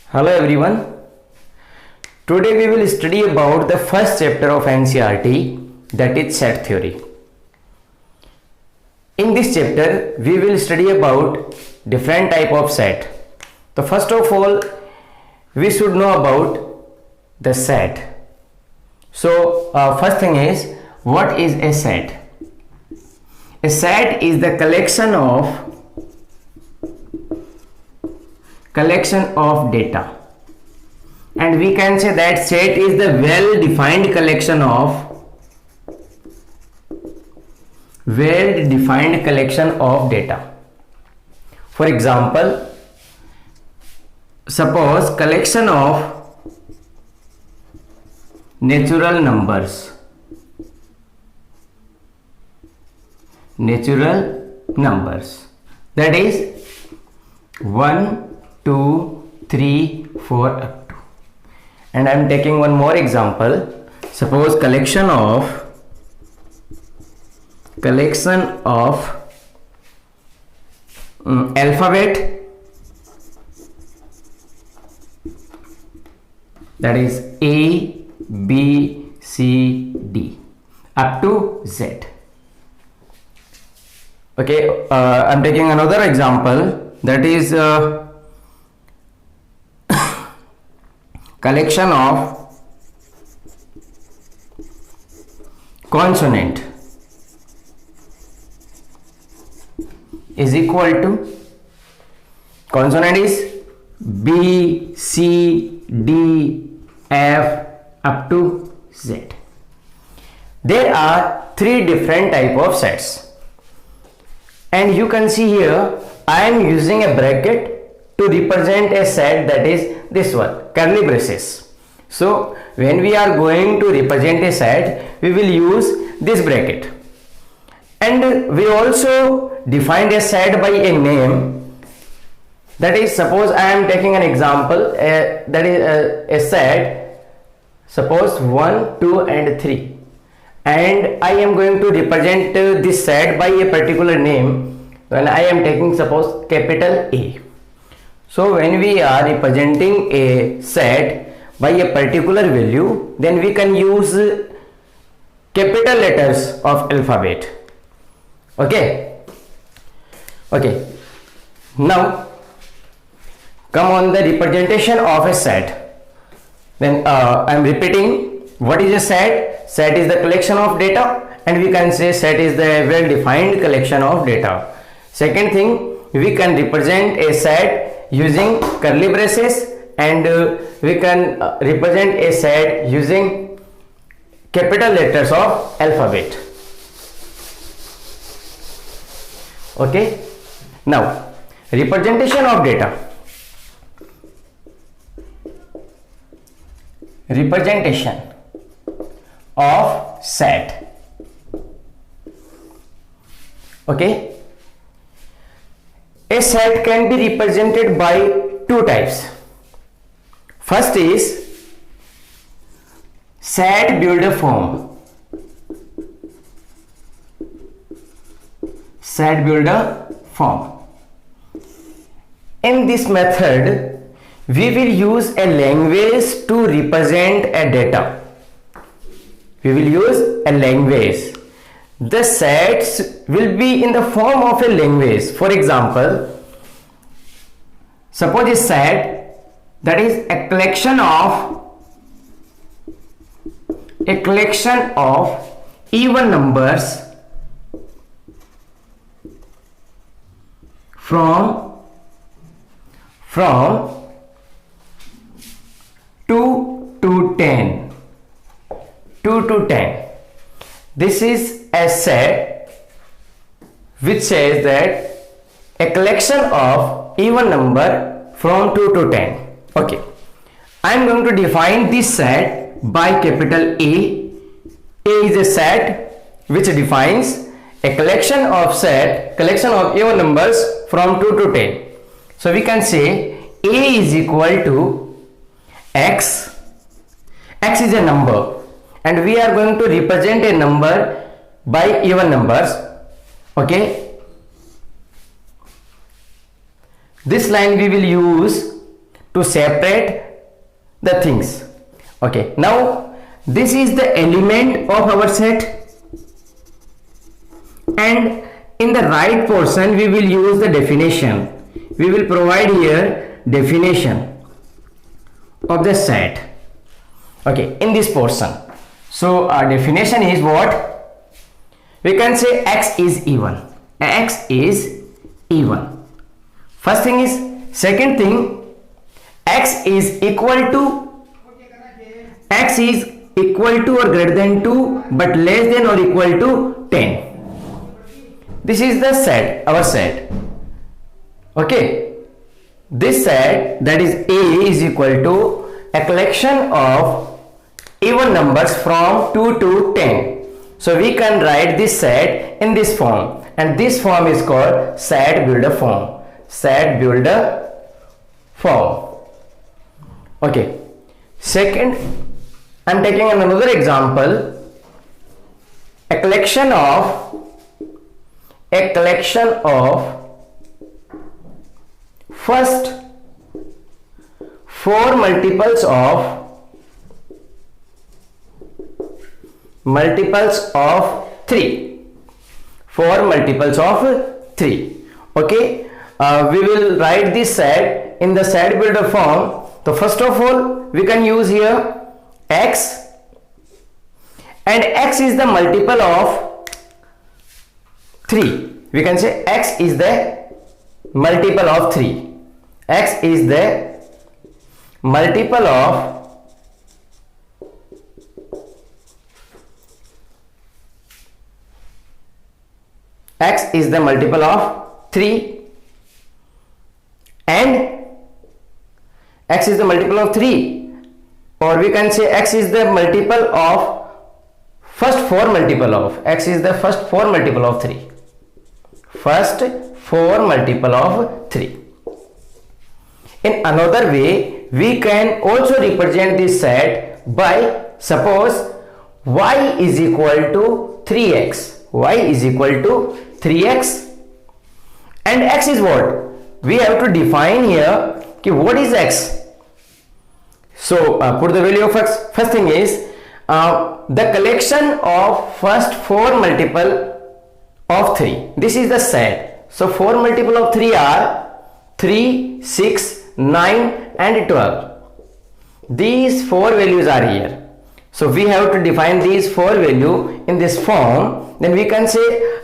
Hello everyone. Today we will study about the first chapter of NCERT, that is set theory. In this chapter we will study about different type of set. So first of all we should know about the set. So first thing is, what is a set? A set is the collection of data, and we can say that set is the well defined collection of data. For example, suppose collection of natural numbers, that is 1, 2, 3, 4 up to. And I am taking one more example. Suppose collection of alphabet, that is A, B, C, D up to Z. Okay, I am taking another example, that is collection of consonant is equal to, consonant is B, C, D, F up to Z. There are three different type of sets, and you can see here I am using a bracket to represent a set, that is this one, curly braces. So when we are going to represent a set, we will use this bracket. And we also defined a set by a name, that is, suppose I am taking an example, that is a set, suppose 1, 2 and 3, and I am going to represent this set by a particular name. When I am taking, suppose, capital A. So when we are representing a set by a particular value, then we can use capital letters of alphabet. Okay. Now come on the representation of a set. Then I am repeating, what is a set? Set is the collection of data, and we can say set is the well defined collection of data. Second thing, we can represent a set using curly braces, and we can represent a set using capital letters of alphabet. Okay. Now representation of data. Representation of set. Okay. A set can be represented by two types. First is set builder form. In this method, we will use a language to represent a data. The sets will be in the form of a language. For example, suppose a set, that is a collection of even numbers from 2 to 10. This is a set which says that a collection of even number from 2 to 10. Okay, I am going to define this set by capital A. A is a set which defines a collection of even numbers from 2 to 10. So we can say A is equal to X. X is a number, and we are going to represent a number by even numbers. Okay, this line we will use to separate the things. Okay, now this is the element of our set, and in the right portion we will use the definition. We will provide here definition of the set. Okay, in this portion. So our definition is what? We can say x is even. X is even. First thing is, second thing, x is equal to or greater than 2 but less than or equal to 10. This is the set, our set. Okay, this set, that is A, is equal to a collection of even numbers from 2 to 10. So we can write this set in this form, and this form is called set builder form. Set builder form. Okay, second, I am taking another example. A collection of first 4 multiples of 3. 4 multiples of 3. Okay, we will write this set in the set builder form. So first of all, we can use here x, and x is the multiple of 3. We can say x is the multiple of 3. X is the multiple of x is the multiple of 3, and x is the multiple of 3, or we can say x is the multiple of first 4 multiple of x is the first 4 multiple of 3. First 4 multiple of 3. In another way, we can also represent this set by, suppose y is equal to 3x. Y is equal to 3x, and x is what? We have to define here what is x. So put the value of x. First thing is the collection of first 4 multiple of 3. This is the set. So 4 multiple of 3 are 3, 6, 9 and 12. These 4 values are here. So we have to define these 4 value in this form. Then we can say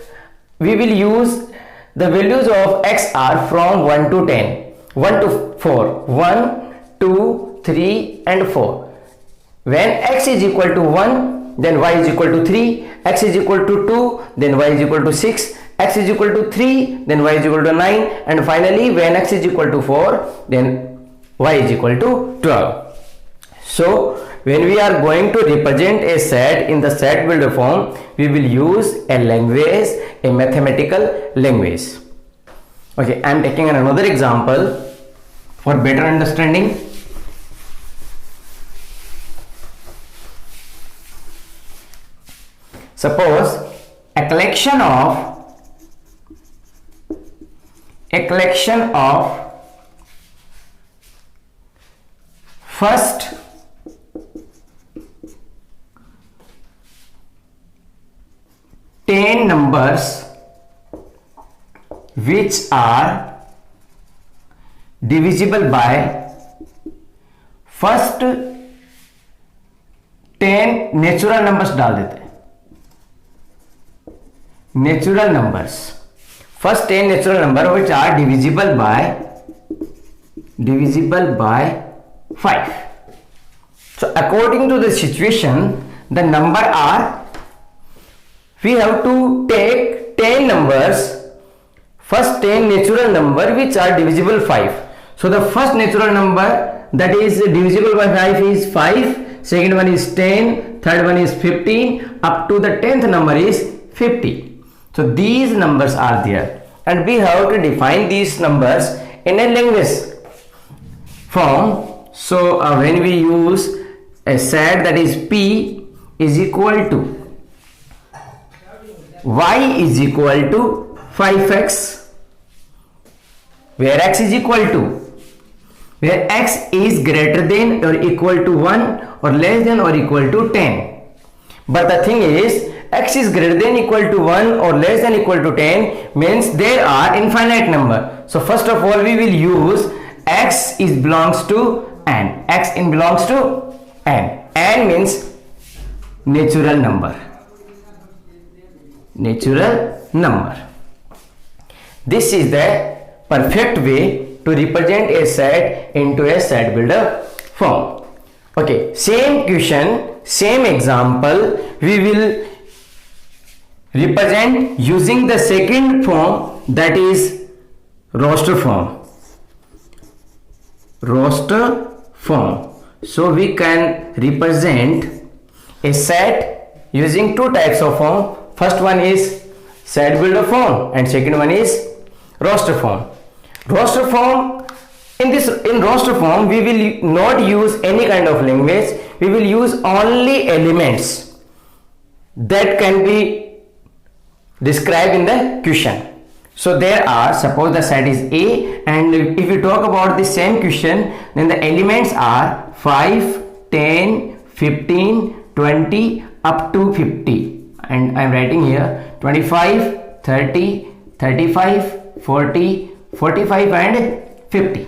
we will use the values of x are from 1 to 10, 1 to 4, 1, 2, 3 and 4. When x is equal to 1, then y is equal to 3, x is equal to 2, then y is equal to 6, x is equal to 3, then y is equal to 9, and finally when x is equal to 4, then y is equal to 12. So when we are going to represent a set in the set builder form, we will use a language, a mathematical language. Okay, I am taking another example for better understanding. Suppose a collection of first 10 numbers which are divisible by first 10 natural numbers डाल देते हैं. Natural numbers, first 10 natural number which are divisible by 5. So according to the situation, the number are, we have to take 10 numbers, first 10 natural number which are divisible 5. So the first natural number that is divisible by 5 is 5, second one is 10, third one is 15, up to the 10th number is 50. So these numbers are there, and we have to define these numbers in a language form. So when we use a set, that is P is equal to y is equal to 5x, where x is equal to where x is greater than or equal to 1 or less than or equal to 10. But the thing is, x is greater than equal to 1 or less than equal to 10 means there are infinite number. So first of all we will use x is belongs to n. X in belongs to n. N means natural number. Natural number. This is the perfect way to represent a set into a set builder form. Okay, same question, same example we will represent using the second form, that is roster form. Roster form. So we can represent a set using two types of form. First one is set builder form and second one is roster form. Roster form, in roster form we will not use any kind of language. We will use only elements that can be described in the question. So there are, suppose the set is A, and if we talk about the same question, then the elements are 5, 10, 15, 20 up to 50, and I am writing here 25, 30, 35, 40, 45 and 50.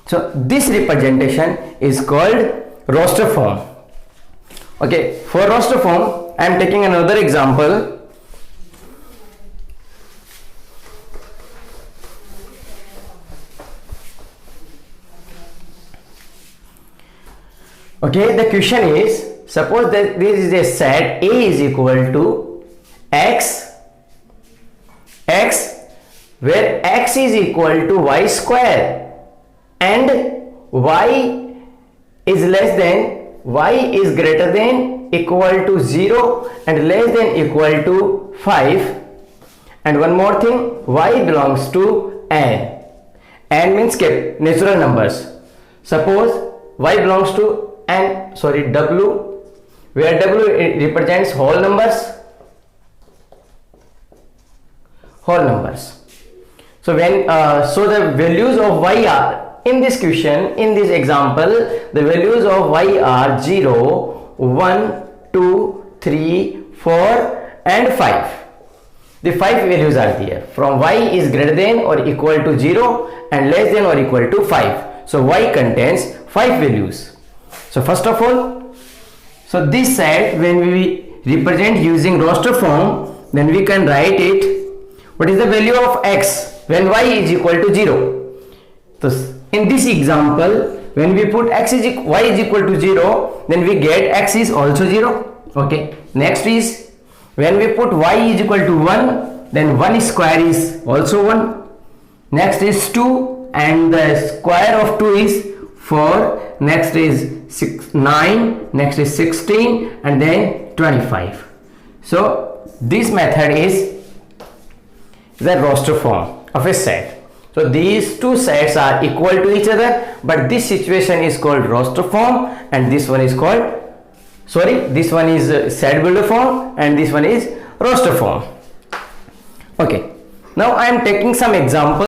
So this representation is called roster form. Okay, for roster form I am taking another example. Okay, the question is, suppose that this is a set A is equal to x, where x is equal to y square and y is less than, y is greater than equal to 0 and less than equal to 5, and one more thing, y belongs to n. N means natural numbers. Suppose y belongs to w, where w represents whole numbers. So when so the values of y are, in this question, in this example, the values of y are 0, 1, 2, 3, 4 and 5. The 5 values are there. From y is greater than or equal to 0 and less than or equal to 5. So y contains 5 values. So first of all, so this set when we represent using roster form, then we can write it, what is the value of x when y is equal to 0. So in this example, when we put y is equal to 0, then we get x is also 0. Okay, next is when we put y is equal to 1, then 1 square is also 1. Next is 2 and the square of 2 is 4. Next is 9, next is 16 and then 25. So this method is the roster form of a set. So these two sets are equal to each other, but this situation is called roster form and this one is called, this one is set builder form and this one is roster form. Okay, now I am taking some examples.